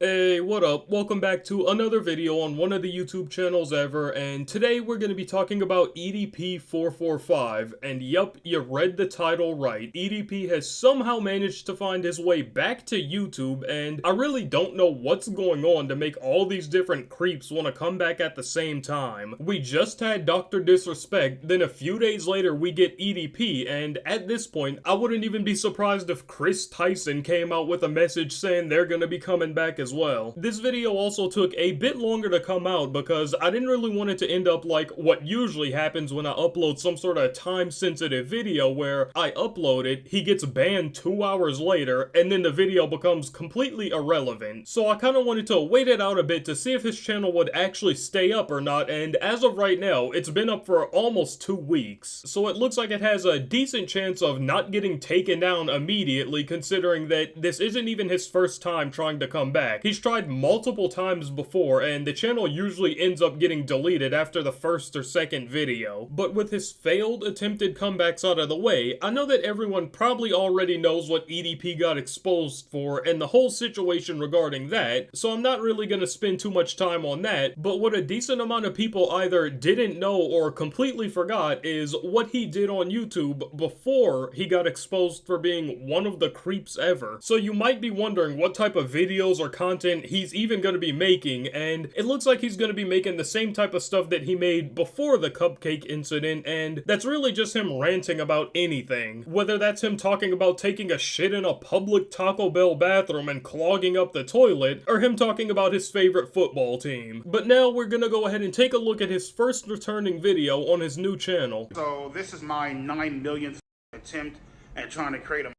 Hey, what up? Welcome back to another video on one of the YouTube channels ever, and today we're going to be talking about EDP 445, and yup, you read the title right. EDP has somehow managed to find his way back to YouTube, and I really don't know what's going on to make all these different creeps want to come back at the same time. We just had Dr. Disrespect, then a few days later we get EDP, and at this point, I wouldn't even be surprised if Chris Tyson came out with a message saying they're going to be coming back as well. This video also took a bit longer to come out because I didn't really want it to end up like what usually happens when I upload some sort of time-sensitive video where I upload it, he gets banned 2 hours later, and then the video becomes completely irrelevant. So I kind of wanted to wait it out a bit to see if his channel would actually stay up or not, and as of right now, it's been up for almost 2 weeks. So it looks like it has a decent chance of not getting taken down immediately, considering that this isn't even his first time trying to come back. He's tried multiple times before, and the channel usually ends up getting deleted after the first or second video. But with his failed attempted comebacks out of the way, I know that everyone probably already knows what EDP got exposed for and the whole situation regarding that, so I'm not really gonna spend too much time on that, but what a decent amount of people either didn't know or completely forgot is what he did on YouTube before he got exposed for being one of the creeps ever. So you might be wondering what type of videos or content he's even going to be making, and it looks like he's going to be making the same type of stuff that he made before the cupcake incident, and that's really just him ranting about anything. Whether that's him talking about taking a shit in a public Taco Bell bathroom and clogging up the toilet, or him talking about his favorite football team. But now we're going to go ahead and take a look at his first returning video on his new channel. So this is my 9 millionth attempt at trying to create a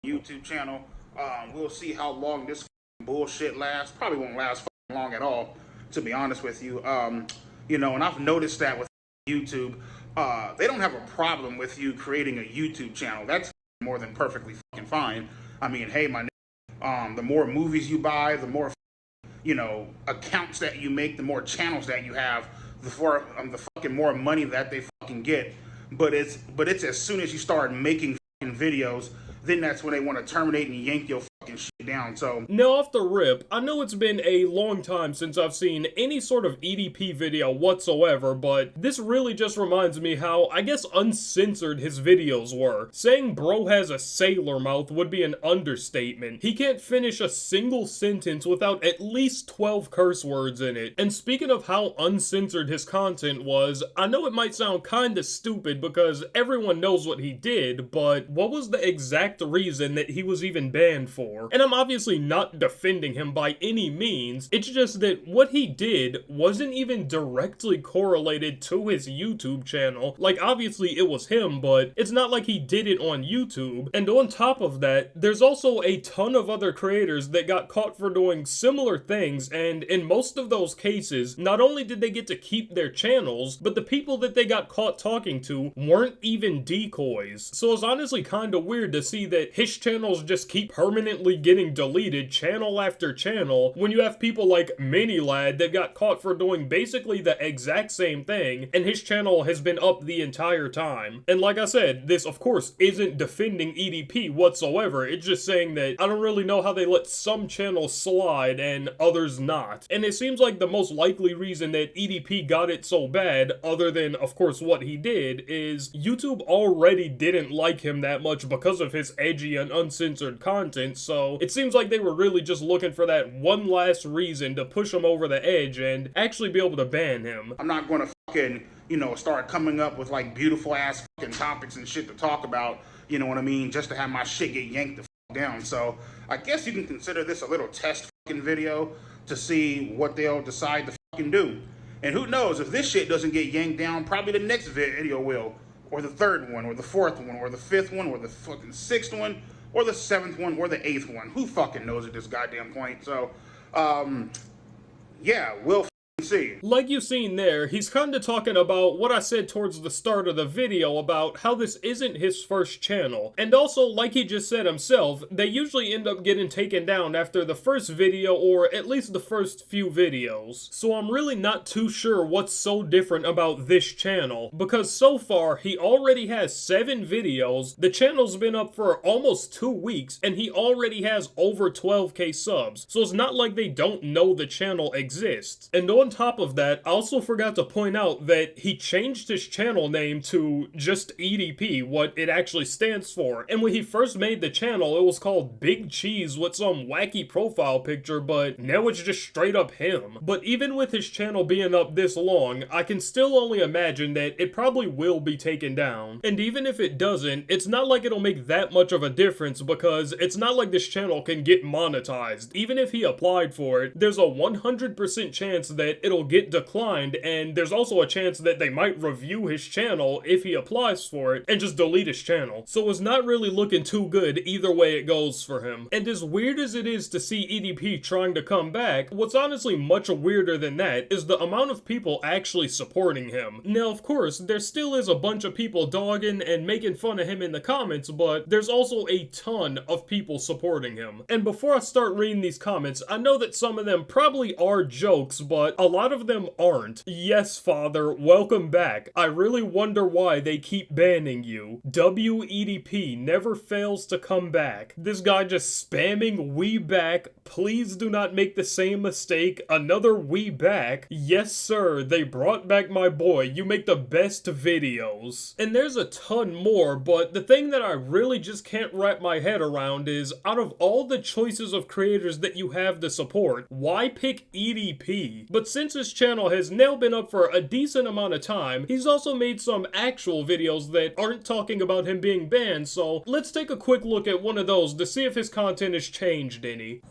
YouTube channel. We'll see how long this bullshit lasts. Probably won't last long at all, to be honest with you. And I've noticed that with YouTube, they don't have a problem with you creating a YouTube channel. That's more than perfectly fucking fine. I mean, hey, the more movies you buy, the more accounts that you make, the more channels that you have, the fucking more money that they fucking get. But it's as soon as you start making fucking videos, then that's when they want to terminate and yank your fucking shit down. So now off the rip, I know it's been a long time since I've seen any sort of EDP video whatsoever, but this really just reminds me how, I guess, uncensored his videos were. Saying bro has a sailor mouth would be an understatement. He can't finish a single sentence without at least 12 curse words in it. And speaking of how uncensored his content was, I know it might sound kinda stupid because everyone knows what he did, but what was the exact reason that he was even banned for? And I'm obviously not defending him by any means, it's just that what he did wasn't even directly correlated to his YouTube channel. Like, obviously it was him, but it's not like he did it on YouTube. And on top of that, there's also a ton of other creators that got caught for doing similar things, and in most of those cases, not only did they get to keep their channels, but the people that they got caught talking to weren't even decoys. So it's honestly kinda weird to see that his channels just keep permanently getting deleted channel after channel when you have people like Minilad that got caught for doing basically the exact same thing, and his channel has been up the entire time. And like I said, this of course isn't defending EDP whatsoever, it's just saying that I don't really know how they let some channels slide and others not. And it seems like the most likely reason that EDP got it so bad, other than of course what he did, is YouTube already didn't like him that much because of his edgy and uncensored content, so it seems like they were really just looking for that one last reason to push him over the edge and actually be able to ban him. I'm not going to fucking, start coming up with like beautiful ass fucking topics and shit to talk about, you know what I mean, just to have my shit get yanked the fuck down. So I guess you can consider this a little test fucking video to see what they'll decide to fucking do. And who knows, if this shit doesn't get yanked down, probably the next video will, or the third one, or the fourth one, or the fifth one, or the fucking sixth one, or the seventh one, or the eighth one. Who fucking knows at this goddamn point? So, yeah, we'll see. Like you've seen there, he's kind of talking about what I said towards the start of the video about how this isn't his first channel. And also, like he just said himself, they usually end up getting taken down after the first video or at least the first few videos. So I'm really not too sure what's so different about this channel, because so far he already has 7 videos, the channel's been up for almost 2 weeks, and he already has over 12k subs. So it's not like they don't know the channel exists. And on top of that, I also forgot to point out that he changed his channel name to just EDP, what it actually stands for. And when he first made the channel, it was called Big Cheese with some wacky profile picture, but now it's just straight up him. But even with his channel being up this long, I can still only imagine that it probably will be taken down. And even if it doesn't, it's not like it'll make that much of a difference, because it's not like this channel can get monetized. Even if he applied for it, there's a 100% chance that it'll get declined, and there's also a chance that they might review his channel if he applies for it and just delete his channel. So it's not really looking too good either way it goes for him. And as weird as it is to see EDP trying to come back, what's honestly much weirder than that is the amount of people actually supporting him. Now, of course, there still is a bunch of people dogging and making fun of him in the comments, but there's also a ton of people supporting him. And before I start reading these comments, I know that some of them probably are jokes, but a lot of them aren't. Yes, father, welcome back. I really wonder why they keep banning you. WEDP never fails to come back. This guy just spamming "we back." Please do not make the same mistake. Another "we back." Yes, sir, they brought back my boy. You make the best videos. And there's a ton more, but the thing that I really just can't wrap my head around is, out of all the choices of creators that you have to support, why pick EDP? But since his channel has now been up for a decent amount of time, he's also made some actual videos that aren't talking about him being banned, so let's take a quick look at one of those to see if his content has changed any.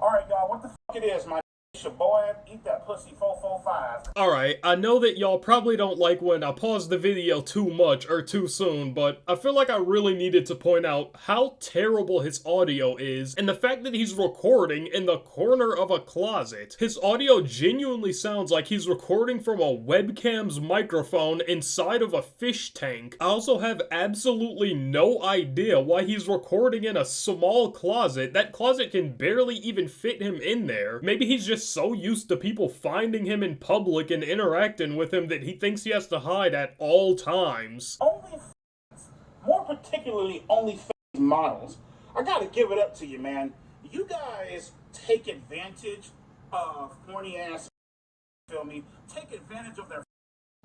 Alright, y'all, what the fuck it is, my your boy, eat that pussy 445. Alright, I know that y'all probably don't like when I pause the video too much or too soon, but I feel like I really needed to point out how terrible his audio is, and the fact that he's recording in the corner of a closet. His audio genuinely sounds like he's recording from a webcam's microphone inside of a fish tank. I also have absolutely no idea why he's recording in a small closet. That closet can barely even fit him in there. Maybe he's just so used to people finding him in public and interacting with him that he thinks he has to hide at all times. OnlyFans, more particularly OnlyFans models, I gotta give it up to you, man. You guys take advantage of horny ass, feel me? Take advantage of their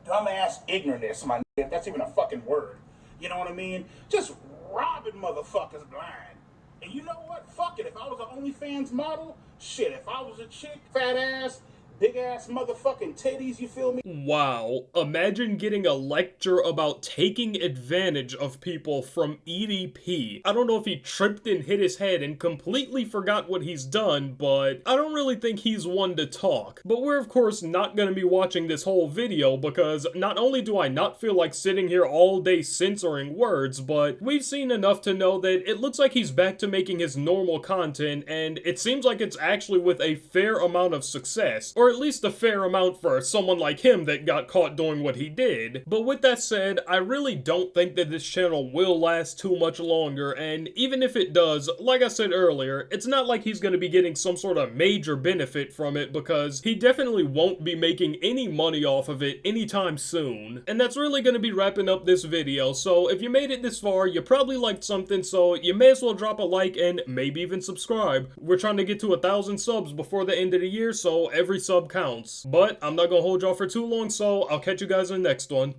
dumbass ignorance, my nigga, if that's even a fucking word. You know what I mean? Just robbing motherfuckers blind. And you know what? Fuck it. If I was an OnlyFans model, shit, if I was a chick, fat ass, big ass motherfucking titties, you feel me? Wow, imagine getting a lecture about taking advantage of people from EDP. I don't know if he tripped and hit his head and completely forgot what he's done, but I don't really think he's one to talk. But we're of course not gonna be watching this whole video, because not only do I not feel like sitting here all day censoring words, but we've seen enough to know that it looks like he's back to making his normal content, and it seems like it's actually with a fair amount of success, or at least a fair amount for someone like him that got caught doing what he did. But with that said, I really don't think that this channel will last too much longer, and even if it does, like I said earlier, it's not like he's gonna be getting some sort of major benefit from it, because he definitely won't be making any money off of it anytime soon. And that's really gonna be wrapping up this video, so if you made it this far, you probably liked something, so you may as well drop a like and maybe even subscribe. We're trying to get to 1,000 subs before the end of the year, so every sub counts. But I'm not gonna hold y'all for too long, so I'll catch you guys in the next one.